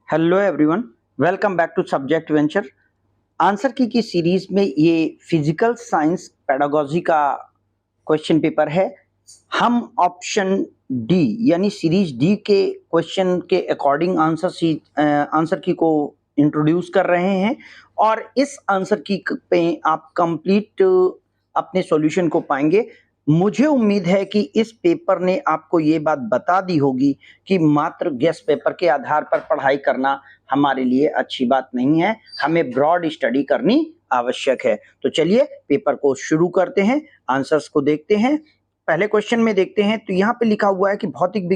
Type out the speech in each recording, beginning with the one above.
Hello everyone, welcome back to subject venture. Answer key series में ये physical science pedagogy का question paper है। हम ऑप्शन डी यानी सीरीज डी के क्वेश्चन के अकॉर्डिंग आंसर की को इंट्रोड्यूस कर रहे हैं और इस आंसर की पे आप कंप्लीट अपने सॉल्यूशन को पाएंगे। मुझे उम्मीद है कि इस पेपर ने आपको ये बात बता दी होगी कि मात्र गेस पेपर के आधार पर पढ़ाई करना हमारे लिए अच्छी बात नहीं है, हमें ब्रॉड स्टडी करनी आवश्यक है। तो चलिए पेपर को शुरू करते हैं, आंसर्स को देखते हैं। पहले क्वेश्चन में देखते हैं तो यहाँ पे लिखा हुआ है कि भौतिक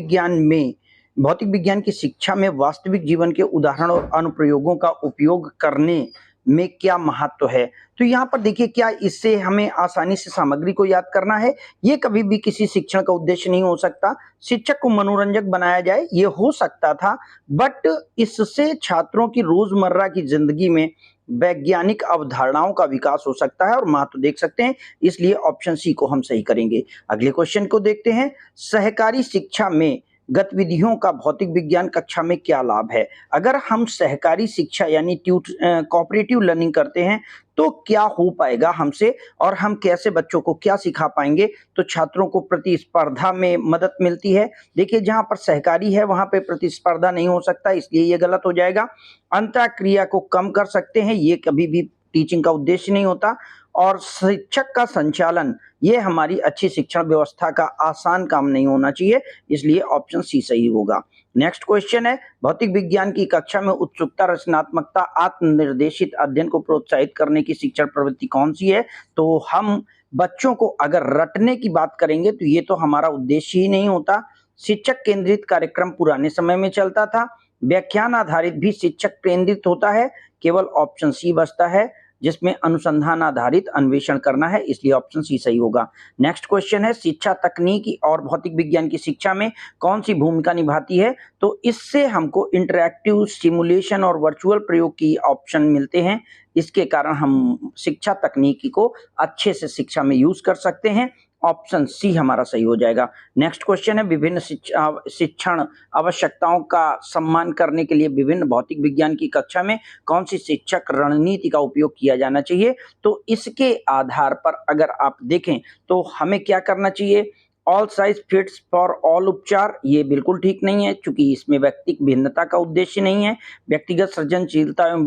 विज्ञान की शिक्षा में वास्तविक जीवन के उदाहरण और अनुप्रयोगों का उपयोग करने में क्या महत्व है। तो यहाँ पर देखिए, क्या इससे हमें आसानी से सामग्री को याद करना है? ये कभी भी किसी शिक्षण का उद्देश्य नहीं हो सकता। शिक्षक को मनोरंजक बनाया जाए ये हो सकता था, बट इससे छात्रों की रोजमर्रा की जिंदगी में वैज्ञानिक अवधारणाओं का विकास हो सकता है और महत्व देख सकते हैं। इसलिए ऑप्शन सी को हम सही करेंगे। अगले क्वेश्चन को देखते हैं। सहकारी शिक्षा में गतिविधियों का भौतिक विज्ञान कक्षा में क्या लाभ है? अगर हम सहकारी शिक्षा यानी कोऑपरेटिव लर्निंग करते हैं तो क्या हो पाएगा हमसे और हम कैसे बच्चों को क्या सिखा पाएंगे? तो छात्रों को प्रतिस्पर्धा में मदद मिलती है। देखिए, जहां पर सहकारी है वहां पे प्रतिस्पर्धा नहीं हो सकता, इसलिए ये गलत हो जाएगा। अंतःक्रिया को कम कर सकते हैं, ये कभी भी टीचिंग का उद्देश्य नहीं होता। और शिक्षक का संचालन, ये हमारी अच्छी शिक्षण व्यवस्था का आसान काम नहीं होना चाहिए, इसलिए ऑप्शन सी सही होगा। नेक्स्ट क्वेश्चन है, भौतिक विज्ञान की कक्षा में उत्सुकता, रचनात्मकता, आत्मनिर्देशित अध्ययन को प्रोत्साहित करने की शिक्षण प्रवृत्ति कौन सी है? तो हम बच्चों को अगर रटने की बात करेंगे तो ये तो हमारा उद्देश्य ही नहीं होता। शिक्षक केंद्रित कार्यक्रम पुराने समय में चलता था, व्याख्यान आधारित भी शिक्षक केंद्रित होता है, केवल ऑप्शन सी बचता है जिसमें अनुसंधान आधारित अन्वेषण करना है, इसलिए ऑप्शन सी सही होगा। नेक्स्ट क्वेश्चन है, शिक्षा तकनीकी और भौतिक विज्ञान की शिक्षा में कौन सी भूमिका निभाती है? तो इससे हमको इंटरैक्टिव सिमुलेशन और वर्चुअल प्रयोग की ऑप्शन मिलते हैं, इसके कारण हम शिक्षा तकनीकी को अच्छे से शिक्षा में यूज कर सकते हैं। ऑप्शन सी हमारा सही हो जाएगा। नेक्स्ट क्वेश्चन है, विभिन्न शिक्षण आवश्यकताओं का सम्मान करने के लिए विभिन्न भौतिक विज्ञान की कक्षा में कौन सी शिक्षक रणनीति का उपयोग किया जाना चाहिए? तो इसके आधार पर अगर आप देखें तो हमें क्या करना चाहिए? All size fits for all उपचार, ये बिल्कुल ठीक नहीं है क्योंकि इसमें व्यक्तिक भिन्नता का उद्देश्य नहीं है। व्यक्तिगत सृजनशीलता एवं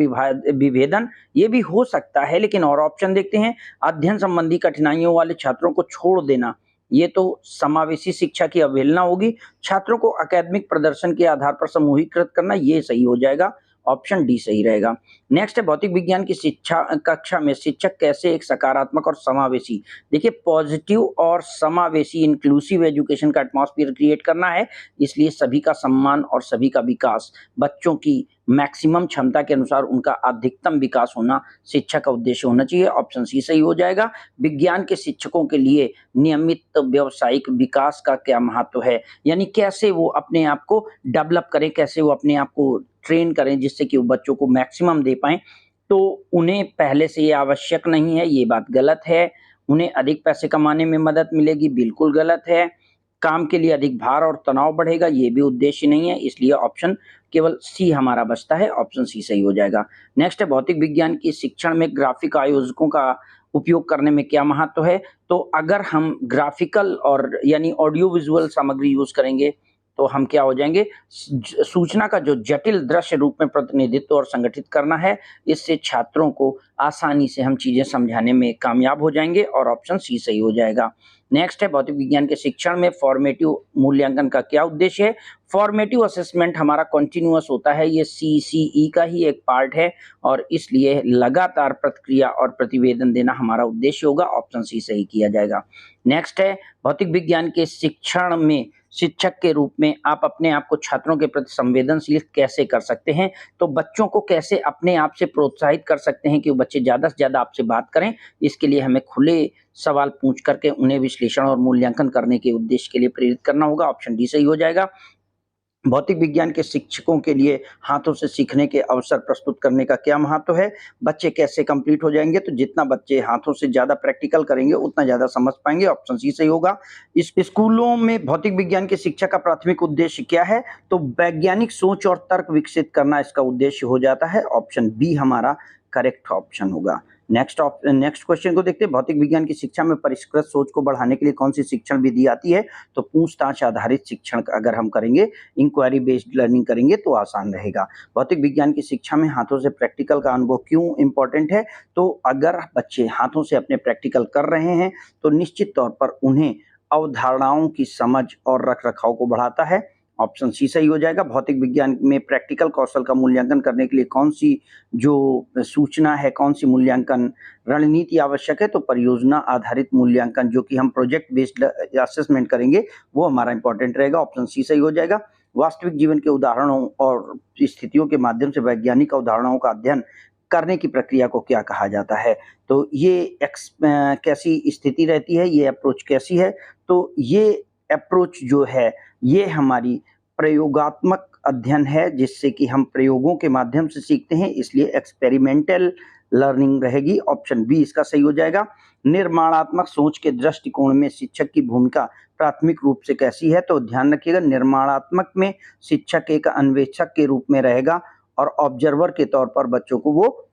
विभेदन, ये भी हो सकता है, लेकिन और ऑप्शन देखते हैं। अध्ययन संबंधी कठिनाइयों वाले छात्रों को छोड़ देना, ये तो समावेशी शिक्षा की अवहेलना होगी। छात्रों को अकादमिक प्रदर्शन के आधार पर समूहीकृत करना, ये सही हो जाएगा, ऑप्शन डी सही रहेगा। नेक्स्ट है, भौतिक विज्ञान की शिक्षा कक्षा में शिक्षक कैसे एक सकारात्मक और समावेशी, देखिए पॉजिटिव और समावेशी इंक्लूसिव एजुकेशन का एटमॉस्फेयर क्रिएट करना है, इसलिए सभी का सम्मान और सभी का विकास, बच्चों की मैक्सिमम क्षमता के अनुसार उनका अधिकतम विकास होना शिक्षा का उद्देश्य होना चाहिए, ऑप्शन सी सही हो जाएगा। विज्ञान के शिक्षकों के लिए नियमित व्यावसायिक विकास का क्या महत्व है, यानी कैसे वो अपने आप को डेवलप करें, कैसे वो अपने आप को ट्रेन करें जिससे कि वो बच्चों को मैक्सिमम दे पाएं। तो उन्हें पहले से ये आवश्यक नहीं है, ये बात गलत है। उन्हें अधिक पैसे कमाने में मदद मिलेगी, बिल्कुल गलत है। काम के लिए अधिक भार और तनाव बढ़ेगा, ये भी उद्देश्य नहीं है, इसलिए ऑप्शन केवल सी हमारा बचता है, ऑप्शन सी सही हो जाएगा। नेक्स्ट है, भौतिक विज्ञान की शिक्षण में ग्राफिक आयोजकों का उपयोग करने में क्या महत्व है? तो अगर हम ग्राफिकल और यानी ऑडियो विजुअल सामग्री यूज करेंगे तो हम क्या हो जाएंगे? सूचना का जो जटिल दृश्य रूप में प्रतिनिधित्व और संगठित करना है, इससे छात्रों को आसानी से हम चीजें समझाने में कामयाब हो जाएंगे और ऑप्शन सी सही हो जाएगा। नेक्स्ट है, भौतिक विज्ञान के शिक्षण में फॉर्मेटिव मूल्यांकन का क्या उद्देश्य है? फॉर्मेटिव असेसमेंट हमारा कंटिन्यूअस होता है, ये सीसीई का ही एक पार्ट है और इसलिए लगातार प्रतिक्रिया और प्रतिवेदन देना हमारा उद्देश्य होगा, ऑप्शन सी सही किया जाएगा। नेक्स्ट है, भौतिक विज्ञान के शिक्षण में शिक्षक के रूप में आप अपने आप को छात्रों के प्रति संवेदनशील कैसे कर सकते हैं? तो बच्चों को कैसे अपने आप से प्रोत्साहित कर सकते हैं कि वो बच्चे ज़्यादा से ज़्यादा आपसे बात करें? इसके लिए हमें खुले सवाल पूछ करके उन्हें विश्लेषण और मूल्यांकन करने के उद्देश्य के लिए प्रेरित करना होगा, ऑप्शन डी सही हो जाएगा। भौतिक विज्ञान के शिक्षकों के लिए हाथों से सीखने के अवसर प्रस्तुत करने का क्या महत्व है? बच्चे कैसे कंप्लीट हो जाएंगे? तो जितना बच्चे हाथों से ज़्यादा प्रैक्टिकल करेंगे उतना ज़्यादा समझ पाएंगे। ऑप्शन सी सही होगा। इस स्कूलों में भौतिक विज्ञान की शिक्षा का प्राथमिक उद्देश्य क्या है? तो वैज्ञानिक सोच और तर्क विकसित करना इसका उद्देश्य हो जाता है। ऑप्शन बी हमारा करेक्ट ऑप्शन होगा। नेक्स्ट क्वेश्चन को देखते हैं। भौतिक विज्ञान की शिक्षा में परिष्कृत सोच को बढ़ाने के लिए कौन सी शिक्षण विधि आती है? तो पूछताछ आधारित शिक्षण अगर हम करेंगे, इंक्वायरी बेस्ड लर्निंग करेंगे तो आसान रहेगा। भौतिक विज्ञान की शिक्षा में हाथों से प्रैक्टिकल का अनुभव क्यों इंपॉर्टेंट है? तो अगर बच्चे हाथों से अपने प्रैक्टिकल कर रहे हैं तो निश्चित तौर पर उन्हें अवधारणाओं की समझ और रख रखाव को बढ़ाता है। ऑप्शन सी सही हो जाएगा। भौतिक विज्ञान में प्रैक्टिकल कौशल का मूल्यांकन करने के लिए कौन सी जो सूचना है, कौन सी मूल्यांकन रणनीति आवश्यक है? तो परियोजना आधारित मूल्यांकन, जो कि हम प्रोजेक्ट बेस्ड असेसमेंट करेंगे, वो हमारा इंपॉर्टेंट रहेगा। ऑप्शन सी सही हो जाएगा। वास्तविक जीवन के उदाहरणों और स्थितियों के माध्यम से वैज्ञानिक अवधारणाओं का अध्ययन करने की प्रक्रिया को क्या कहा जाता है? तो ये कैसी स्थिति रहती है, ये अप्रोच कैसी है? तो ये अप्रोच जो है ये हमारी प्रयोगात्मक अध्ययन है, जिससे कि हम प्रयोगों के माध्यम से सीखते हैं, इसलिए एक्सपेरिमेंटल लर्निंग रहेगी। ऑप्शन बी इसका सही हो जाएगा। निर्माणात्मक सोच के दृष्टिकोण में शिक्षक की भूमिका प्राथमिक रूप से कैसी है? तो ध्यान रखिएगा, निर्माणात्मक में शिक्षक एक अन्वेषक के रूप में रहेगा और ऑब्जर्वर के तौर पर बच्चों को वो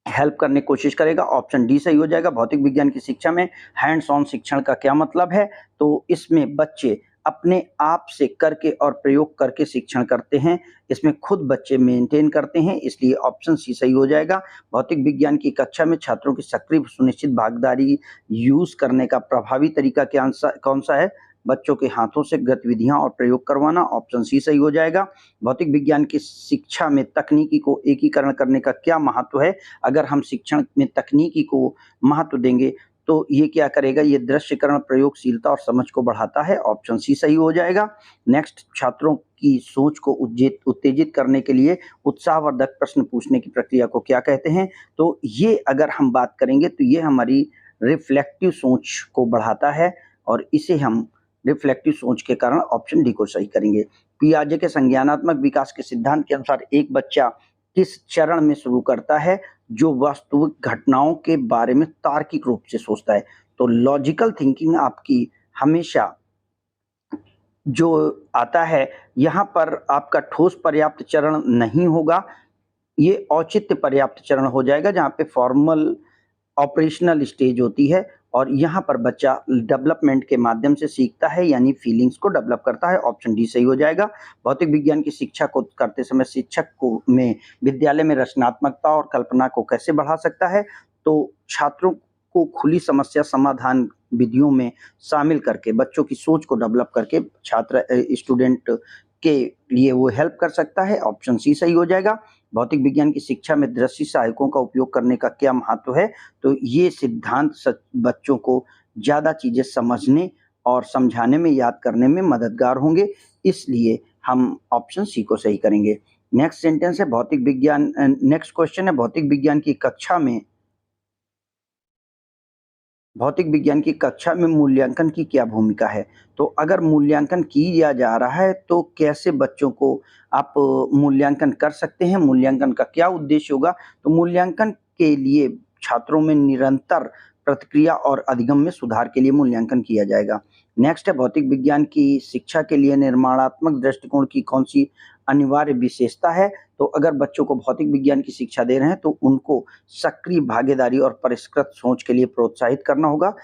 हेल्प करने की कोशिश करेगा। ऑप्शन डी सही हो जाएगा। भौतिक विज्ञान की शिक्षा में हैंड्स ऑन शिक्षण का क्या मतलब है? तो इसमें बच्चे अपने आप से करके और प्रयोग करके शिक्षण करते हैं, इसमें खुद बच्चे मेंटेन करते हैं, इसलिए ऑप्शन सी सही हो जाएगा। भौतिक विज्ञान की कक्षा में छात्रों की सक्रिय सुनिश्चित भागीदारी यूज करने का प्रभावी तरीका कौन सा है? बच्चों के हाथों से गतिविधियां और प्रयोग करवाना। ऑप्शन सी सही हो जाएगा। भौतिक विज्ञान की शिक्षा में तकनीकी को एकीकरण करने का क्या महत्व है? अगर हम शिक्षण में तकनीकी को महत्व देंगे तो ये क्या करेगा? ये दृश्यकरण, प्रयोगशीलता और समझ को बढ़ाता है। ऑप्शन सी सही हो जाएगा। नेक्स्ट, छात्रों की सोच को उत्तेजित करने के लिए उत्साहवर्धक प्रश्न पूछने की प्रक्रिया को क्या कहते हैं? तो ये अगर हम बात करेंगे तो ये हमारी रिफ्लेक्टिव सोच को बढ़ाता है और इसे हम रिफ्लेक्टिव सोच के कारण ऑप्शन डी को सही करेंगे। पियाजे के संज्ञानात्मक विकास के सिद्धांत के अनुसार एक बच्चा किस चरण में शुरू करता है? जो वास्तविक घटनाओं के बारे में तार्किक रूप से सोचता है। तो लॉजिकल थिंकिंग आपकी हमेशा जो आता है, यहाँ पर आपका ठोस पर्याप्त चरण नहीं होगा, ये औचित्य पर्याप्त चरण हो जाएगा, जहाँ पे फॉर्मल ऑपरेशनल स्टेज होती है और यहाँ पर बच्चा डेवलपमेंट के माध्यम से सीखता है, यानी फीलिंग्स को डेवलप करता है। ऑप्शन डी सही हो जाएगा। भौतिक विज्ञान की शिक्षा को करते समय शिक्षक को में विद्यालय में रचनात्मकता और कल्पना को कैसे बढ़ा सकता है? तो छात्रों को खुली समस्या समाधान विधियों में शामिल करके बच्चों की सोच को डेवलप करके स्टूडेंट के लिए वो हेल्प कर सकता है। ऑप्शन सी सही हो जाएगा। भौतिक विज्ञान की शिक्षा में दृश्य सहायकों का उपयोग करने का क्या महत्व है? तो ये सिद्धांत बच्चों को ज़्यादा चीज़ें समझने और समझाने में, याद करने में मददगार होंगे, इसलिए हम ऑप्शन सी को सही करेंगे। नेक्स्ट सेंटेंस है भौतिक विज्ञान नेक्स्ट क्वेश्चन है भौतिक विज्ञान की कक्षा में मूल्यांकन की क्या भूमिका है? तो अगर मूल्यांकन किया जा रहा है तो कैसे बच्चों को आप मूल्यांकन कर सकते हैं? मूल्यांकन का क्या उद्देश्य होगा? तो मूल्यांकन के लिए छात्रों में निरंतर प्रतिक्रिया और अधिगम में सुधार के लिए मूल्यांकन किया जाएगा। नेक्स्ट है भौतिक विज्ञान की शिक्षा के लिए निर्माणात्मक दृष्टिकोण की कौन सी अनिवार्य विशेषता है? तो अगर बच्चों को भौतिक विज्ञान की शिक्षा दे रहे हैं तो उनको सक्रिय भागीदारी और परिष्कृत सोच के लिए प्रोत्साहित करना होगा,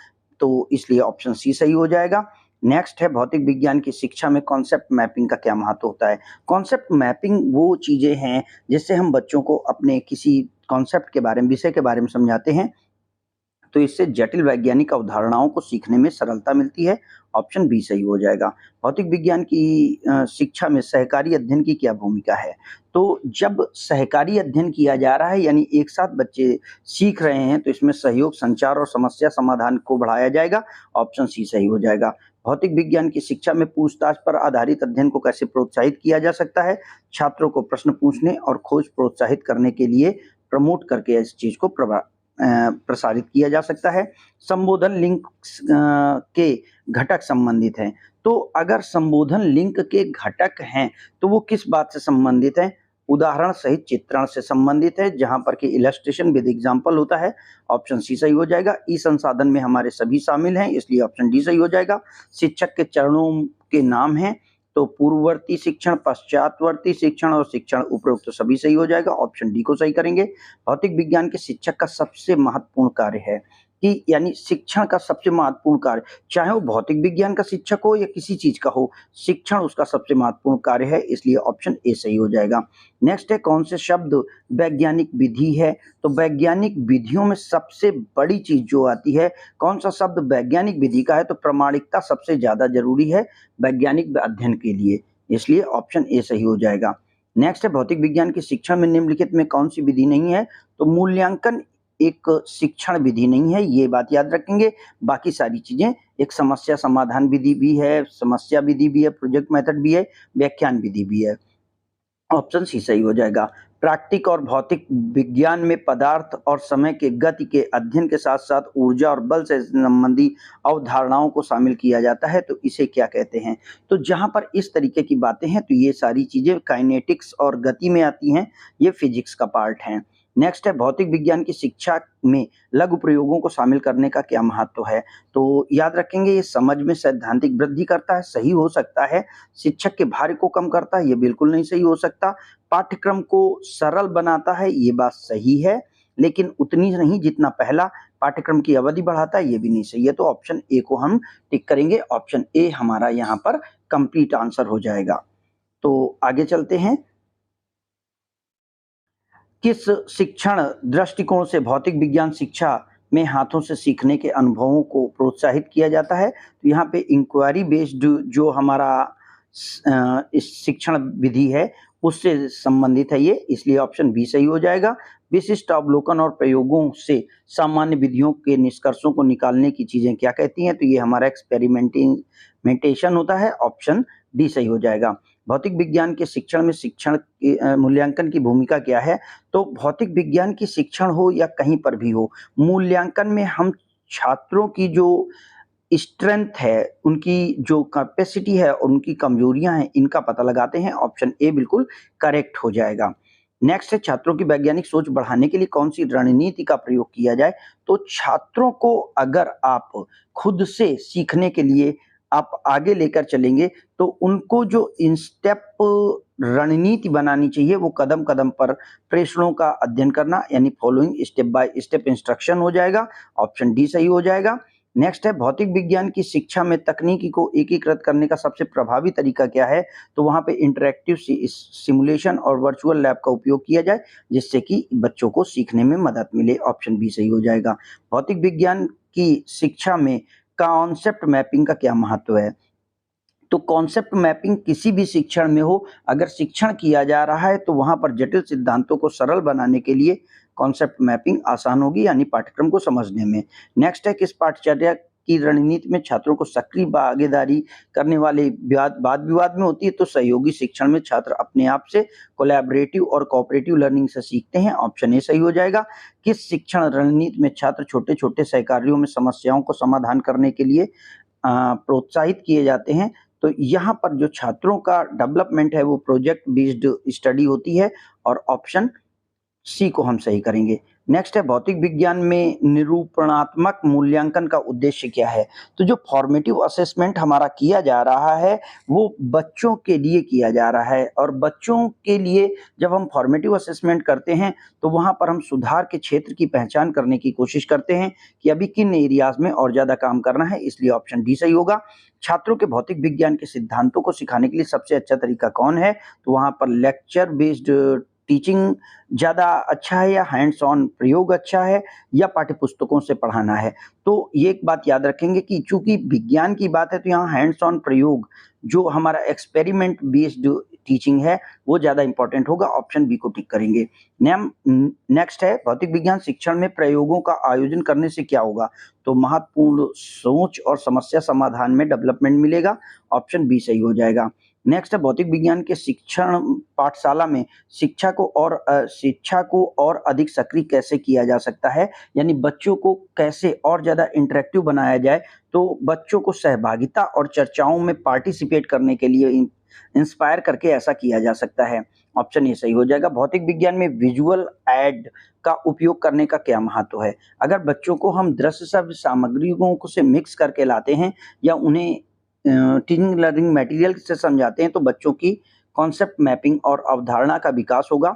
तो इसलिए ऑप्शन सी सही हो जाएगा। नेक्स्ट है भौतिक विज्ञान की शिक्षा में कॉन्सेप्ट मैपिंग का क्या महत्व होता है? कॉन्सेप्ट मैपिंग वो चीज़ें हैं जिससे हम बच्चों को अपने किसी कॉन्सेप्ट के बारे में, विषय के बारे में समझाते हैं, तो इससे जटिल वैज्ञानिक अवधारणाओं को सीखने में सरलता मिलती है। ऑप्शन बी सही हो जाएगा। भौतिक विज्ञान की शिक्षा में सहकारी अध्ययन की क्या भूमिका है? तो जब सहकारी अध्ययन किया जा रहा है, यानी एक साथ बच्चे सीख रहे हैं, तो इसमें सहयोग, संचार और समस्या समाधान को बढ़ाया जाएगा। ऑप्शन सी सही हो जाएगा। भौतिक विज्ञान की शिक्षा में पूछताछ पर आधारित अध्ययन को कैसे प्रोत्साहित किया जा सकता है? छात्रों को प्रश्न पूछने और खोज प्रोत्साहित करने के लिए प्रमोट करके इस चीज को प्रसारित किया जा सकता है। संबोधन लिंक के घटक संबंधित हैं, तो अगर संबोधन लिंक के घटक हैं तो वो किस बात से संबंधित है? उदाहरण सहित चित्रण से संबंधित है, जहां पर कि इलस्ट्रेशन विद एग्जाम्पल होता है। ऑप्शन सी सही हो जाएगा। ई संसाधन में हमारे सभी शामिल हैं, इसलिए ऑप्शन डी सही हो जाएगा। शिक्षक के चरणों के नाम हैं, तो पूर्ववर्ती शिक्षण, पश्चातवर्ती शिक्षण और शिक्षण उपरोक्त तो सभी सही हो जाएगा। ऑप्शन डी को सही करेंगे। भौतिक विज्ञान के शिक्षक का सबसे महत्वपूर्ण कार्य है कि यानी शिक्षण का सबसे महत्वपूर्ण कार्य, चाहे वो भौतिक विज्ञान का शिक्षक हो या किसी चीज का हो, शिक्षण उसका सबसे महत्वपूर्ण कार्य है, इसलिए ऑप्शन ए सही हो जाएगा। नेक्स्ट है, कौन से शब्द वैज्ञानिक विधि है? तो वैज्ञानिक विधियों में सबसे बड़ी चीज जो आती है, कौन सा शब्द वैज्ञानिक विधि का है? तो प्रामाणिकता सबसे ज्यादा जरूरी है वैज्ञानिक अध्ययन के लिए, इसलिए ऑप्शन ए सही हो जाएगा। नेक्स्ट है, भौतिक विज्ञान के शिक्षण में निम्नलिखित में कौन सी विधि नहीं है? तो मूल्यांकन एक शिक्षण विधि नहीं है, ये बात याद रखेंगे। बाकी सारी चीजें, एक समस्या समाधान विधि भी है, समस्या विधि भी है, प्रोजेक्ट मेथड भी है, व्याख्यान विधि भी है। ऑप्शन सी सही हो जाएगा। प्राकृतिक और भौतिक विज्ञान में पदार्थ और समय के गति के अध्ययन के साथ साथ ऊर्जा और बल से संबंधी अवधारणाओं को शामिल किया जाता है, तो इसे क्या कहते हैं? तो जहां पर इस तरीके की बातें हैं, तो ये सारी चीजें काइनेटिक्स और गति में आती हैं, ये फिजिक्स का पार्ट है। नेक्स्ट है, भौतिक विज्ञान की शिक्षा में लघु प्रयोगों को शामिल करने का क्या महत्व है? तो याद रखेंगे, ये समझ में सैद्धांतिक वृद्धि करता है, सही हो सकता है। शिक्षक के भार को कम करता है, ये बिल्कुल नहीं सही हो सकता। पाठ्यक्रम को सरल बनाता है, ये बात सही है, लेकिन उतनी नहीं जितना पहला। पाठ्यक्रम की अवधि बढ़ाता है, ये भी नहीं सही है, तो ऑप्शन ए को हम टिक करेंगे। ऑप्शन ए हमारा यहाँ पर कंप्लीट आंसर हो जाएगा। तो आगे चलते हैं। किस शिक्षण दृष्टिकोण से भौतिक विज्ञान शिक्षा में हाथों से सीखने के अनुभवों को प्रोत्साहित किया जाता है? तो यहाँ पे इंक्वायरी बेस्ड जो हमारा इस शिक्षण विधि है, उससे संबंधित है ये, इसलिए ऑप्शन बी सही हो जाएगा। विशिष्ट अवलोकन और प्रयोगों से सामान्य विधियों के निष्कर्षों को निकालने की चीजें क्या कहती हैं? तो ये हमारा एक्सपेरिमेंटेशन होता है, ऑप्शन डी सही हो जाएगा। भौतिक विज्ञान के शिक्षण में शिक्षण के मूल्यांकन की भूमिका क्या है? तो भौतिक विज्ञान की शिक्षण हो या कहीं पर भी हो, मूल्यांकन में हम छात्रों की जो स्ट्रेंथ है, उनकी जो कैपेसिटी है, उनकी कमजोरियां हैं, इनका पता लगाते हैं। ऑप्शन ए बिल्कुल करेक्ट हो जाएगा। नेक्स्ट है, छात्रों की वैज्ञानिक सोच बढ़ाने के लिए कौन सी रणनीति का प्रयोग किया जाए? तो छात्रों को अगर आप खुद से सीखने के लिए आप आगे लेकर चलेंगे, तो उनको जो इन स्टेप रणनीति बनानी चाहिए, वो कदम कदम पर प्रेषणों का अध्ययन करना, यानी following step by step instruction हो जाएगा। ऑप्शन डी सही हो जाएगा। नेक्स्ट है, भौतिक विज्ञान की शिक्षा में तकनीकी को एकीकृत करने का सबसे प्रभावी तरीका क्या है? तो वहां पे इंटरैक्टिव सिमुलेशन और वर्चुअल लैब का उपयोग किया जाए, जिससे कि बच्चों को सीखने में मदद मिले। ऑप्शन बी सही हो जाएगा। भौतिक विज्ञान की शिक्षा में कॉन्सेप्ट मैपिंग का क्या महत्व है? तो कॉन्सेप्ट मैपिंग किसी भी शिक्षण में हो, अगर शिक्षण किया जा रहा है तो वहां पर जटिल सिद्धांतों को सरल बनाने के लिए कॉन्सेप्ट मैपिंग आसान होगी, यानी पाठ्यक्रम को समझने में। नेक्स्ट है, किस पाठचर्या की रणनीति में छात्रों को सक्रिय भागीदारी करने वाले वाद विवाद में होती है? तो सहयोगी शिक्षण में छात्र अपने आप से कोलैबोरेटिव और कोऑपरेटिव लर्निंग से सीखते हैं। ऑप्शन ए सही हो जाएगा। किस शिक्षण रणनीति में छात्र छोटे छोटे सहकार्यों में समस्याओं को समाधान करने के लिए प्रोत्साहित किए जाते हैं? तो यहाँ पर जो छात्रों का डेवलपमेंट है, वो प्रोजेक्ट बेस्ड स्टडी होती है, और ऑप्शन सी को हम सही करेंगे। नेक्स्ट है, भौतिक विज्ञान में निरूपणात्मक मूल्यांकन का उद्देश्य क्या है? तो जो फॉर्मेटिव असेसमेंट हमारा किया जा रहा है, वो बच्चों के लिए किया जा रहा है, और बच्चों के लिए जब हम फॉर्मेटिव असेसमेंट करते हैं, तो वहां पर हम सुधार के क्षेत्र की पहचान करने की कोशिश करते हैं कि अभी किन एरियाज में और ज्यादा काम करना है, इसलिए ऑप्शन डी सही होगा। छात्रों के भौतिक विज्ञान के सिद्धांतों को सिखाने के लिए सबसे अच्छा तरीका कौन है? तो वहां पर लेक्चर बेस्ड टीचिंग ज़्यादा अच्छा है, या हैंड्स ऑन प्रयोग अच्छा है, या पाठ्य पुस्तकों से पढ़ाना है? तो ये एक बात याद रखेंगे कि चूंकि विज्ञान की बात है, तो यहाँ हैंड्स ऑन प्रयोग, जो हमारा एक्सपेरिमेंट बेस्ड टीचिंग है, वो ज़्यादा इंपॉर्टेंट होगा। ऑप्शन बी को टिक करेंगे। नेक्स्ट है, भौतिक विज्ञान शिक्षण में प्रयोगों का आयोजन करने से क्या होगा? तो महत्वपूर्ण सोच और समस्या समाधान में डेवलपमेंट मिलेगा। ऑप्शन बी सही हो जाएगा। नेक्स्ट है भौतिक विज्ञान के शिक्षण पाठशाला में शिक्षा को और अधिक सक्रिय कैसे किया जा सकता है, यानी बच्चों को कैसे और ज़्यादा इंटरेक्टिव बनाया जाए। तो बच्चों को सहभागिता और चर्चाओं में पार्टिसिपेट करने के लिए इंस्पायर करके ऐसा किया जा सकता है। ऑप्शन ए सही हो जाएगा। भौतिक विज्ञान में विजुअल ऐड का उपयोग करने का क्या महत्व है? अगर बच्चों को हम दृश्य श्रव्य सामग्रियों को से मिक्स करके लाते हैं या उन्हें टीचिंग लर्निंग मटेरियल से समझाते हैं तो बच्चों की कॉन्सेप्ट मैपिंग और अवधारणा का विकास होगा।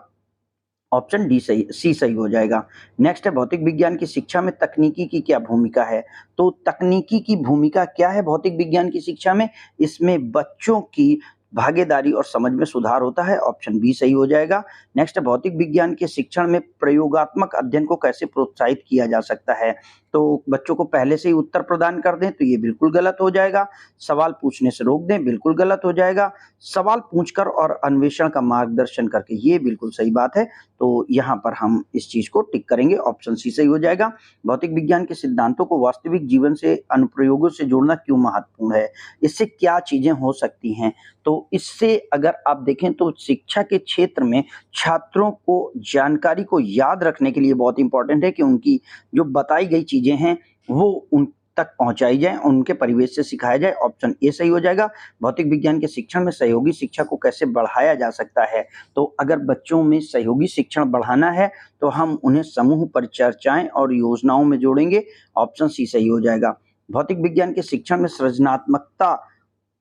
ऑप्शन सी सही हो जाएगा। नेक्स्ट है भौतिक विज्ञान की शिक्षा में तकनीकी की क्या भूमिका है? तो तकनीकी की भूमिका क्या है भौतिक विज्ञान की शिक्षा में? इसमें बच्चों की भागीदारी और समझ में सुधार होता है। ऑप्शन बी सही हो जाएगा। नेक्स्ट है भौतिक विज्ञान के शिक्षण में प्रयोगात्मक अध्ययन को कैसे प्रोत्साहित किया जा सकता है? तो बच्चों को पहले से ही उत्तर प्रदान कर दें तो ये बिल्कुल गलत हो जाएगा। सवाल पूछने से रोक दें, बिल्कुल गलत हो जाएगा। सवाल पूछकर और अन्वेषण का मार्गदर्शन करके, ये बिल्कुल सही बात है। तो यहाँ पर हम इस चीज को टिक करेंगे, ऑप्शन सी सही हो जाएगा। भौतिक विज्ञान के सिद्धांतों को वास्तविक जीवन से अनुप्रयोगों से जोड़ना क्यों महत्वपूर्ण है? इससे क्या चीजें हो सकती हैं? तो इससे अगर आप देखें तो शिक्षा के क्षेत्र में छात्रों को जानकारी को याद रखने के लिए बहुत इंपॉर्टेंट है कि उनकी जो बताई गई चीजें हैं वो उन तक पहुंचाई जाए, उनके परिवेश से सिखाया जाए। ऑप्शन ए सही हो जाएगा। भौतिक विज्ञान के शिक्षण में सहयोगी शिक्षा को कैसे बढ़ाया जा सकता है? तो अगर बच्चों में सहयोगी शिक्षण बढ़ाना है तो हम उन्हें समूह परिचर्चाएं और योजनाओं में जोड़ेंगे। ऑप्शन सी सही हो जाएगा। भौतिक विज्ञान के शिक्षण में सृजनात्मकता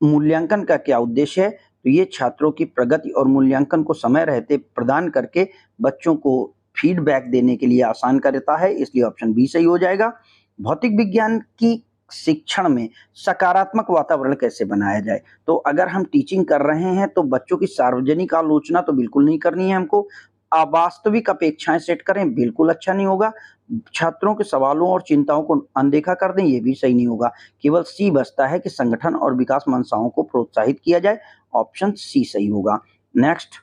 मूल्यांकन का क्या उद्देश्य है? तो ये छात्रों की प्रगति और मूल्यांकन को समय रहते प्रदान करके बच्चों को फीडबैक देने के लिए आसान करता है, इसलिए ऑप्शन बी सही हो जाएगा। भौतिक विज्ञान की शिक्षण में सकारात्मक वातावरण कैसे बनाया जाए? तो अगर हम टीचिंग कर रहे हैं तो बच्चों की सार्वजनिक आलोचना तो बिल्कुल नहीं करनी है हमको। अवास्तविक अपेक्षाएं सेट करें, बिल्कुल अच्छा नहीं होगा। छात्रों के सवालों और चिंताओं को अनदेखा कर दें, ये भी सही नहीं होगा। केवल सी बचता है कि संगठन और विकास मंशाओं को प्रोत्साहित किया जाए। ऑप्शन सी सही होगा। नेक्स्ट,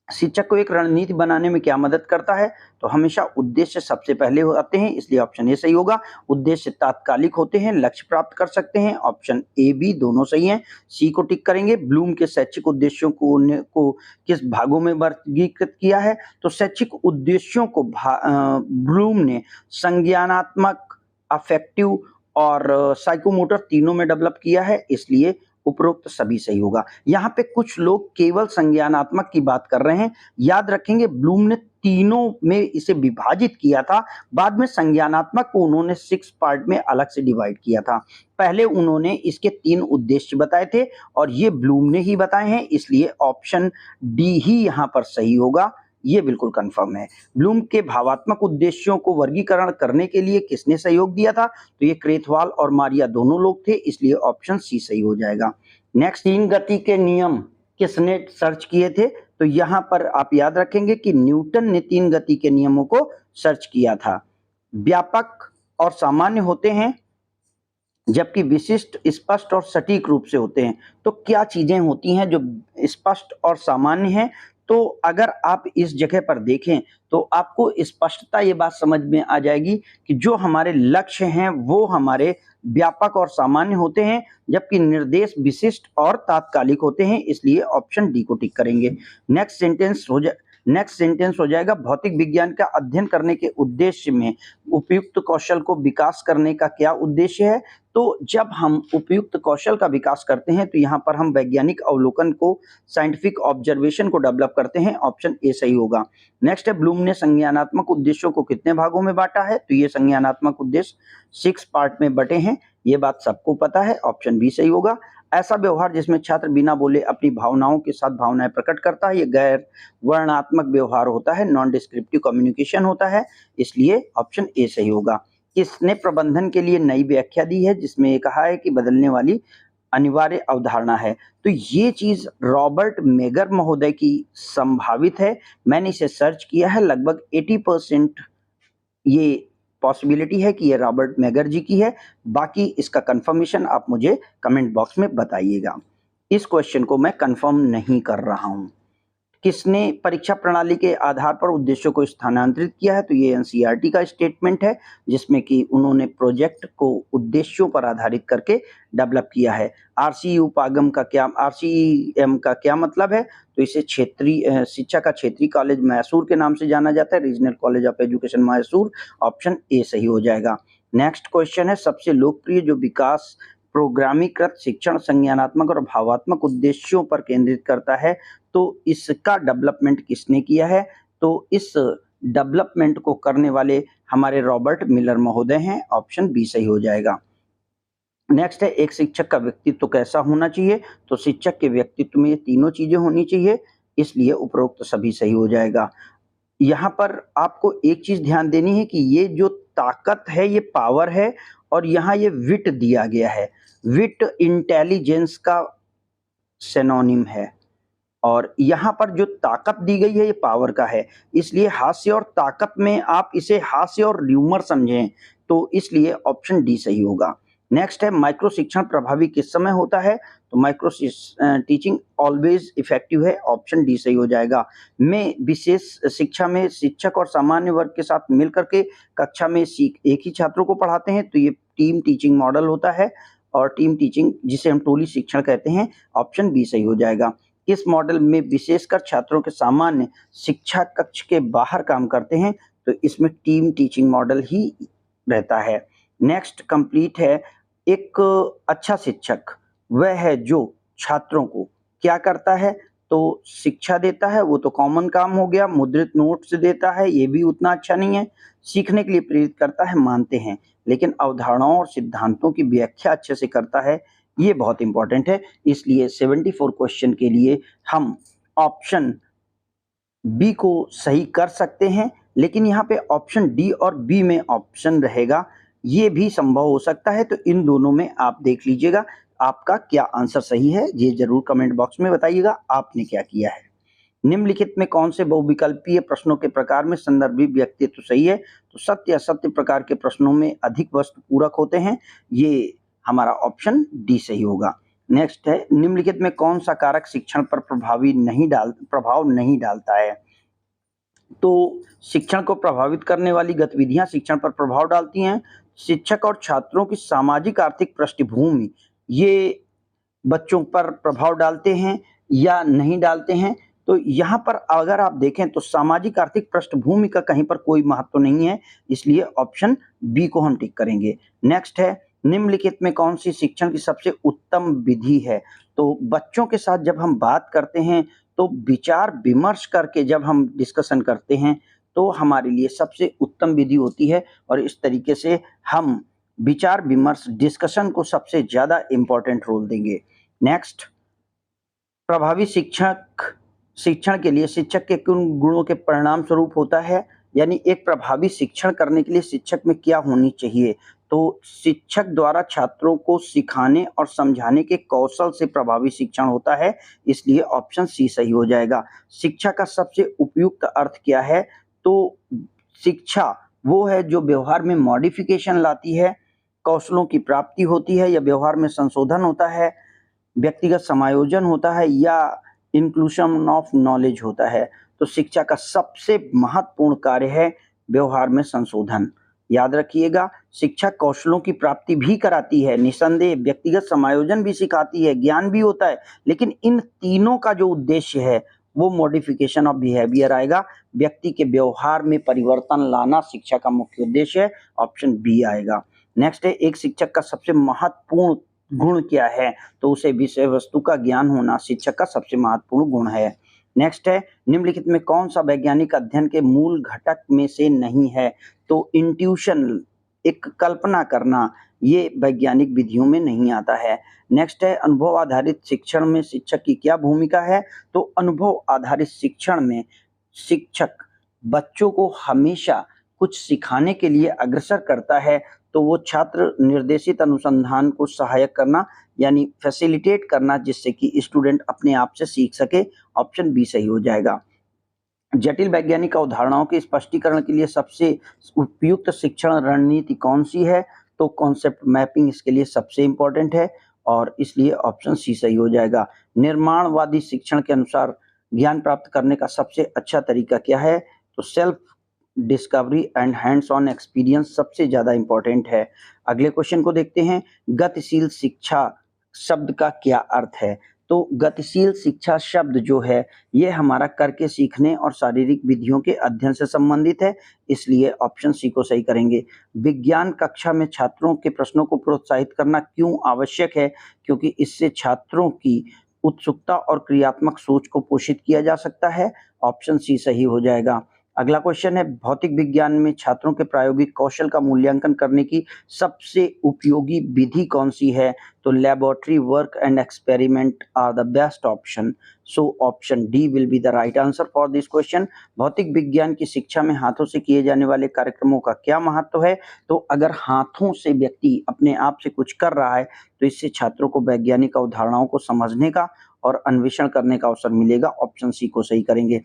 शिक्षक को एक रणनीति बनाने में क्या मदद करता है? तो हमेशा उद्देश्य सबसे पहले आते हैं, इसलिए ऑप्शन ए सही होगा। उद्देश्य तात्कालिक होते हैं, लक्ष्य प्राप्त कर सकते हैं। ऑप्शन ए बी दोनों सही हैं। सी को टिक करेंगे। ब्लूम के शैक्षिक उद्देश्यों को किस भागों में वर्गीकृत किया है? तो शैक्षिक उद्देश्यों को ब्लूम ने संज्ञानात्मक, अफेक्टिव और साइकोमोटर तीनों में डेवलप किया है, इसलिए उपरोक्त सभी सही होगा। यहाँ पे कुछ लोग केवल संज्ञानात्मक की बात कर रहे हैं। याद रखेंगे ब्लूम ने तीनों में इसे विभाजित किया था, बाद में संज्ञानात्मक को उन्होंने 6 पार्ट में अलग से डिवाइड किया था। पहले उन्होंने इसके 3 उद्देश्य बताए थे और ये ब्लूम ने ही बताए हैं, इसलिए ऑप्शन डी ही यहाँ पर सही होगा। ये बिल्कुल कंफर्म है। ब्लूम के भावात्मक उद्देश्यों को वर्गीकरण करने के लिए किसने सहयोग दिया था? तो ये क्रेथवाल और मारिया दोनों लोग थे, इसलिए ऑप्शन सी सही हो जाएगा। नेक्स्ट, तीन गति के नियम किसने सर्च किए थे? तो यहाँ पर आप याद रखेंगे कि न्यूटन ने 3 गति के नियमों को सर्च किया था। व्यापक और सामान्य होते हैं, जबकि विशिष्ट स्पष्ट और सटीक रूप से होते हैं। तो क्या चीजें होती हैं जो स्पष्ट और सामान्य हैं? तो अगर आप इस जगह पर देखें तो आपको स्पष्टता ये बात समझ में आ जाएगी कि जो हमारे लक्ष्य हैं वो हमारे व्यापक और सामान्य होते हैं, जबकि निर्देश विशिष्ट और तात्कालिक होते हैं, इसलिए ऑप्शन डी को टिक करेंगे। नेक्स्ट सेंटेंस हो जाएगा भौतिक विज्ञान का अध्ययन करने के उद्देश्य में उपयुक्त कौशल को विकास करने का क्या उद्देश्य है? तो जब हम उपयुक्त कौशल का विकास करते हैं तो यहाँ पर हम वैज्ञानिक अवलोकन को, साइंटिफिक ऑब्जर्वेशन को डेवलप करते हैं। ऑप्शन ए सही होगा। नेक्स्ट है ब्लूम ने संज्ञानात्मक उद्देश्यों को कितने भागों में बांटा है? तो ये संज्ञानात्मक उद्देश्य 6 पार्ट में बटे हैं, ये बात सबको पता है। ऑप्शन बी सही होगा। ऐसा व्यवहार जिसमें छात्र बिना बोले अपनी भावनाओं के साथ भावनाएं प्रकट करता है, ये गैर वर्णात्मक व्यवहार होता है, नॉन डिस्क्रिप्टिव कम्युनिकेशन होता है, इसलिए ऑप्शन ए सही होगा। इसने प्रबंधन के लिए नई व्याख्या दी है जिसमें ये कहा है कि बदलने वाली अनिवार्य अवधारणा है। तो ये चीज रॉबर्ट मेगर महोदय की संभावित है। मैंने इसे सर्च किया है, लगभग 80% ये पॉसिबिलिटी है कि ये रॉबर्ट मेगर जी की है। बाकी इसका कंफर्मेशन आप मुझे कमेंट बॉक्स में बताइएगा। इस क्वेश्चन को मैं कंफर्म नहीं कर रहा हूं। किसने परीक्षा प्रणाली के आधार पर उद्देश्यों को स्थानांतरित किया है? तो ये एनसीईआरटी का स्टेटमेंट है, जिसमें कि उन्होंने प्रोजेक्ट को उद्देश्यों पर आधारित करके डेवलप किया है। आरसीएम का क्या मतलब है? तो इसे क्षेत्रीय शिक्षा का क्षेत्रीय कॉलेज मैसूर के नाम से जाना जाता है, regional college of education Mysore. Option A सही हो जाएगा। नेक्स्ट क्वेश्चन है, सबसे लोकप्रिय जो विकास प्रोग्रामीकृत शिक्षण संज्ञानात्मक और भावात्मक उद्देश्यों पर केंद्रित करता है, तो इसका डेवलपमेंट किसने किया है? तो इस डेवलपमेंट को करने वाले हमारे रॉबर्ट मिलर महोदय हैं। ऑप्शन बी सही हो जाएगा। नेक्स्ट है, एक शिक्षक का व्यक्तित्व कैसा होना चाहिए? तो शिक्षक के व्यक्तित्व में ये तीनों चीजें होनी चाहिए, इसलिए उपरोक्त सभी सही हो जाएगा। यहाँ पर आपको एक चीज ध्यान देनी है कि ये जो ताकत है ये पावर है, और यहाँ ये विट दिया गया है। विट इंटेलिजेंस का सिनोनिम है, और यहाँ पर जो ताकत दी गई है ये पावर का है, इसलिए हास्य और ताकत में आप इसे हास्य और ह्यूमर समझें, तो इसलिए ऑप्शन डी सही होगा। नेक्स्ट है, माइक्रो शिक्षण प्रभावी किस समय होता है? तो माइक्रो टीचिंग ऑलवेज इफेक्टिव है। ऑप्शन डी सही हो जाएगा। में विशेष शिक्षा में शिक्षक और सामान्य वर्ग के साथ मिलकर के कक्षा में एक ही छात्रों को पढ़ाते हैं, तो ये टीम टीचिंग मॉडल होता है, और टीम टीचिंग जिसे हम टोली शिक्षण कहते हैं। ऑप्शन बी सही हो जाएगा। इस मॉडल में विशेषकर छात्रों के सामान्य शिक्षा कक्ष के बाहर काम करते हैं, तो इसमें टीम टीचिंग मॉडल ही रहता है। नेक्स्ट कंप्लीट है, एक अच्छा शिक्षक वह है जो छात्रों को क्या करता है? तो शिक्षा देता है, वो तो कॉमन काम हो गया। मुद्रित नोट्स देता है, ये भी उतना अच्छा नहीं है। सीखने के लिए प्रेरित करता है, मानते हैं, लेकिन अवधारणाओं और सिद्धांतों की व्याख्या अच्छे से करता है, ये बहुत इंपॉर्टेंट है। इसलिए 74 क्वेश्चन के लिए हम ऑप्शन बी को सही कर सकते हैं, लेकिन यहाँ पे ऑप्शन डी और बी में ऑप्शन रहेगा, ये भी संभव हो सकता है। तो इन दोनों में आप देख लीजिएगा आपका क्या आंसर सही है, ये जरूर कमेंट बॉक्स में बताइएगा आपने क्या किया है। निम्नलिखित में कौन से बहुविकल्पीय प्रश्नों के प्रकार में संदर्भित व्यक्तित्व सही है? तो सत्य असत्य प्रकार के प्रश्नों में अधिक वस्तु पूरक होते हैं, ये हमारा ऑप्शन डी सही होगा। नेक्स्ट है, निम्नलिखित में कौन सा कारक शिक्षण पर प्रभाव नहीं डालता है? तो शिक्षण को प्रभावित करने वाली गतिविधियां शिक्षण पर प्रभाव डालती हैं। शिक्षक और छात्रों की सामाजिक आर्थिक पृष्ठभूमि ये बच्चों पर प्रभाव डालते हैं या नहीं डालते हैं? तो यहाँ पर अगर आप देखें तो सामाजिक आर्थिक पृष्ठभूमि का कहीं पर कोई महत्व नहीं है, इसलिए ऑप्शन बी को हम टिक करेंगे। नेक्स्ट है, निम्नलिखित में कौन सी शिक्षण की सबसे उत्तम विधि है? तो बच्चों के साथ जब हम बात करते हैं तो विचार विमर्श करके जब हम डिस्कशन करते हैं तो हमारे लिए सबसे उत्तम विधि होती है, और इस तरीके से हम विचार विमर्श डिस्कशन को सबसे ज्यादा इंपॉर्टेंट रोल देंगे। नेक्स्ट, प्रभावी शिक्षण के लिए शिक्षक के किन गुणों के परिणाम स्वरूप होता है? यानी एक प्रभावी शिक्षण करने के लिए शिक्षक में क्या होनी चाहिए? तो शिक्षक द्वारा छात्रों को सिखाने और समझाने के कौशल से प्रभावी शिक्षण होता है, इसलिए ऑप्शन सी सही हो जाएगा। शिक्षा का सबसे उपयुक्त अर्थ क्या है? तो शिक्षा वो है जो व्यवहार में मॉडिफिकेशन लाती है, कौशलों की प्राप्ति होती है, या व्यवहार में संशोधन होता है, व्यक्तिगत समायोजन होता है, या इंक्लूशन ऑफ नॉलेज होता है। तो शिक्षा का सबसे महत्वपूर्ण कार्य है व्यवहार में संशोधन। याद रखिएगा, शिक्षा कौशलों की प्राप्ति भी कराती है, निसंदेह व्यक्तिगत समायोजन भी सिखाती है, ज्ञान भी होता है, लेकिन इन तीनों का जो उद्देश्य है वो मॉडिफिकेशन ऑफ बिहेवियर आएगा। व्यक्ति के व्यवहार में परिवर्तन लाना शिक्षा का मुख्य उद्देश्य है, ऑप्शन बी आएगा। नेक्स्ट है, एक शिक्षक का सबसे महत्वपूर्ण गुण क्या है? तो उसे विषय वस्तु का ज्ञान होना शिक्षक का सबसे महत्वपूर्ण गुण है। नेक्स्ट है, निम्नलिखित में कौन सा वैज्ञानिक अध्ययन के मूल घटक में से नहीं है? तो इंट्यूशन, एक कल्पना करना, ये वैज्ञानिक विधियों में नहीं आता है। नेक्स्ट है, अनुभव आधारित शिक्षण में शिक्षक की क्या भूमिका है? तो अनुभव आधारित शिक्षण में शिक्षक बच्चों को हमेशा कुछ सिखाने के लिए अग्रसर करता है, तो वो छात्र निर्देशित अनुसंधान को सहायक करना यानी फैसिलिटेट करना, जिससे कि स्टूडेंट अपने आप से सीख सके। ऑप्शन बी सही हो जाएगा। जटिल वैज्ञानिक अवधारणाओं के स्पष्टीकरण के लिए सबसे उपयुक्त शिक्षण रणनीति कौन सी है? तो कॉन्सेप्ट मैपिंग इसके लिए सबसे इंपॉर्टेंट है, और इसलिए ऑप्शन सी सही हो जाएगा। निर्माणवादी शिक्षण के अनुसार ज्ञान प्राप्त करने का सबसे अच्छा तरीका क्या है? तो self discovery and hands on experience सबसे ज़्यादा इम्पोर्टेंट है। अगले क्वेश्चन को देखते हैं, गतिशील शिक्षा शब्द का क्या अर्थ है? तो गतिशील शिक्षा शब्द जो है ये हमारा करके सीखने और शारीरिक विधियों के अध्ययन से संबंधित है, इसलिए ऑप्शन सी को सही करेंगे। विज्ञान कक्षा में छात्रों के प्रश्नों को प्रोत्साहित करना क्यों आवश्यक है? क्योंकि इससे छात्रों की उत्सुकता और क्रियात्मक सोच को पोषित किया जा सकता है। ऑप्शन सी सही हो जाएगा। अगला क्वेश्चन है, भौतिक विज्ञान में छात्रों के प्रायोगिक कौशल का मूल्यांकन करने की सबसे उपयोगी विधि कौन सी है? तो laboratory work and experiment are the best option, so option D will be the right answer for this question. भौतिक विज्ञान की शिक्षा में हाथों से किए जाने वाले कार्यक्रमों का क्या महत्व है? तो अगर हाथों से व्यक्ति अपने आप से कुछ कर रहा है तो इससे छात्रों को वैज्ञानिक अवधारणाओं को समझने का और अन्वेषण करने का अवसर मिलेगा। ऑप्शन सी को सही करेंगे।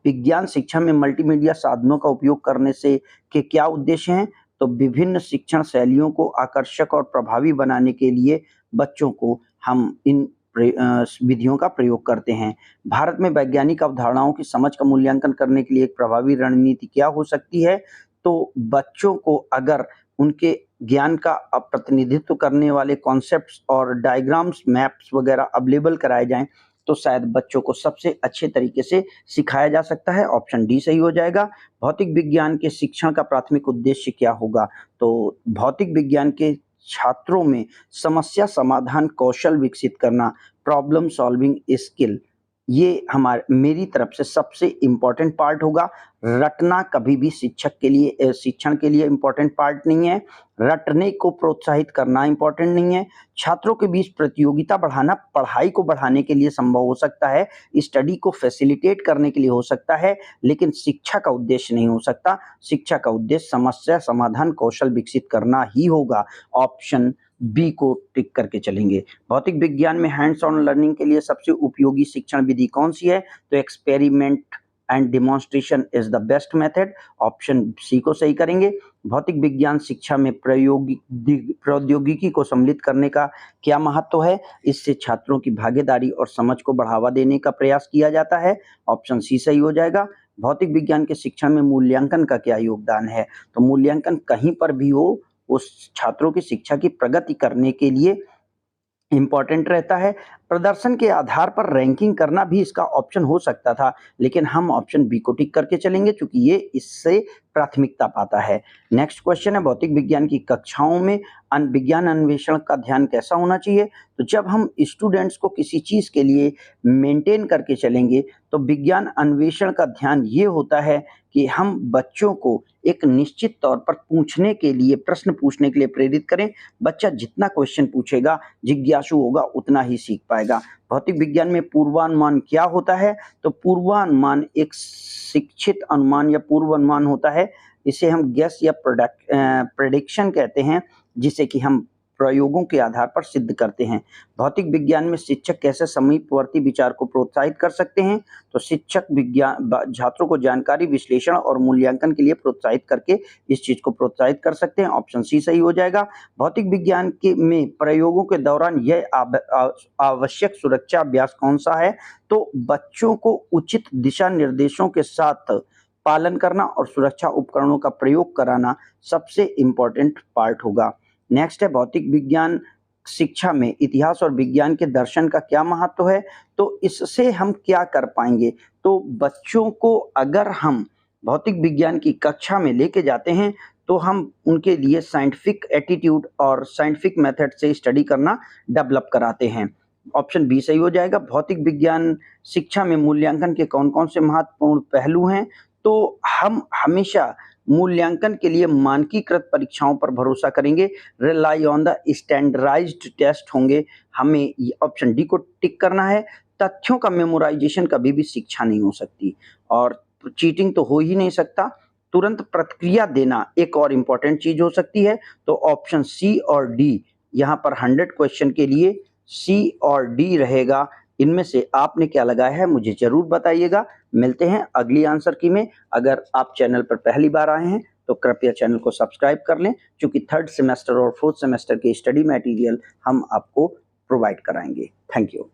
विज्ञान शिक्षा में मल्टीमीडिया साधनों का उपयोग करने से के क्या उद्देश्य हैं? तो विभिन्न शिक्षण शैलियों को आकर्षक और प्रभावी बनाने के लिए बच्चों को हम इन विधियों का प्रयोग करते हैं। भारत में वैज्ञानिक अवधारणाओं की समझ का मूल्यांकन करने के लिए एक प्रभावी रणनीति क्या हो सकती है? तो बच्चों को अगर उनके ज्ञान का प्रतिनिधित्व करने वाले कॉन्सेप्ट्स और डायग्राम्स, मैप्स वगैरह अवेलेबल कराए जाएं तो शायद बच्चों को सबसे अच्छे तरीके से सिखाया जा सकता है। ऑप्शन डी सही हो जाएगा। भौतिक विज्ञान के शिक्षण का प्राथमिक उद्देश्य क्या होगा? तो भौतिक विज्ञान के छात्रों में समस्या समाधान कौशल विकसित करना, प्रॉब्लम सॉल्विंग स्किल, ये मेरी तरफ से सबसे इम्पोर्टेंट पार्ट होगा। रटना कभी भी शिक्षक के लिए शिक्षण के लिए इम्पोर्टेंट पार्ट नहीं है। रटने को प्रोत्साहित करना इम्पोर्टेंट नहीं है। छात्रों के बीच प्रतियोगिता बढ़ाना पढ़ाई को बढ़ाने के लिए संभव हो सकता है, स्टडी को फैसिलिटेट करने के लिए हो सकता है, लेकिन शिक्षा का उद्देश्य नहीं हो सकता। शिक्षा का उद्देश्य समस्या समाधान कौशल विकसित करना ही होगा। ऑप्शन बी को टिक करके चलेंगे। भौतिक विज्ञान में हैंड्स ऑन लर्निंग के लिए सबसे उपयोगी शिक्षण विधि कौन सी है? तो experiment and demonstration is the best method. Option C को सही करेंगे। भौतिक विज्ञान शिक्षा में प्रौद्योगिकी को सम्मिलित करने का क्या महत्व है? इससे छात्रों की भागीदारी और समझ को बढ़ावा देने का प्रयास किया जाता है। ऑप्शन सी सही हो जाएगा। भौतिक विज्ञान के शिक्षण में मूल्यांकन का क्या योगदान है? तो मूल्यांकन कहीं पर भी हो, उस छात्रों की शिक्षा की प्रगति करने के लिए इम्पॉर्टेंट रहता है। प्रदर्शन के आधार पर रैंकिंग करना भी इसका ऑप्शन हो सकता था, लेकिन हम ऑप्शन बी को टिक करके चलेंगे क्योंकि ये इससे प्राथमिकता पाता है। नेक्स्ट क्वेश्चन है, भौतिक विज्ञान की कक्षाओं में विज्ञान अन्वेषण का ध्यान कैसा होना चाहिए? तो जब हम स्टूडेंट्स को किसी चीज़ के लिए मेंटेन करके चलेंगे तो विज्ञान अन्वेषण का ध्यान ये होता है कि हम बच्चों को एक निश्चित तौर पर प्रश्न पूछने के लिए प्रेरित करें। बच्चा जितना क्वेश्चन पूछेगा, जिज्ञासु होगा, उतना ही सीख पाएगा। भौतिक विज्ञान में पूर्वानुमान क्या होता है? तो पूर्वानुमान एक शिक्षित अनुमान या पूर्वानुमान होता है। इसे हम गेस या प्रेडिक्शन कहते हैं, जिसे कि हम प्रयोगों के आधार पर सिद्ध करते हैं। भौतिक विज्ञान में शिक्षक कैसे समीपवर्ती विचार को प्रोत्साहित कर सकते हैं? तो शिक्षक छात्रों को जानकारी विश्लेषण और मूल्यांकन के लिए प्रोत्साहित करके इस चीज को प्रोत्साहित कर सकते हैं। ऑप्शन सी सही हो जाएगा। भौतिक विज्ञान के में प्रयोगों के दौरान यह आवश्यक सुरक्षा अभ्यास कौन सा है? तो बच्चों को उचित दिशा निर्देशों के साथ पालन करना और सुरक्षा उपकरणों का प्रयोग कराना सबसे इम्पोर्टेंट पार्ट होगा। नेक्स्ट है, भौतिक विज्ञान शिक्षा में इतिहास और विज्ञान के दर्शन का क्या महत्व है? तो इससे हम क्या कर पाएंगे? तो बच्चों को अगर हम भौतिक विज्ञान की कक्षा में लेके जाते हैं तो हम उनके लिए साइंटिफिक एटीट्यूड और साइंटिफिक मेथड से स्टडी करना डेवलप कराते हैं। ऑप्शन बी सही हो जाएगा। भौतिक विज्ञान शिक्षा में मूल्यांकन के कौन कौन से महत्वपूर्ण पहलू हैं? तो हम हमेशा मूल्यांकन के लिए मानकीकृत परीक्षाओं पर भरोसा करेंगे, rely on the standardized test होंगे। हमें ऑप्शन डी को टिक करना है। तथ्यों का मेमोराइजेशन कभी भी शिक्षा नहीं हो सकती और चीटिंग तो हो ही नहीं सकता। तुरंत प्रतिक्रिया देना एक और इम्पोर्टेंट चीज हो सकती है। तो ऑप्शन सी और डी यहाँ पर 100 क्वेश्चन के लिए सी और डी रहेगा। इनमें से आपने क्या लगाया है मुझे जरूर बताइएगा। मिलते हैं अगली आंसर की में। अगर आप चैनल पर पहली बार आए हैं तो कृपया चैनल को सब्सक्राइब कर लें, क्योंकि 3rd सेमेस्टर और 4th सेमेस्टर के स्टडी मटेरियल हम आपको प्रोवाइड कराएंगे। Thank you.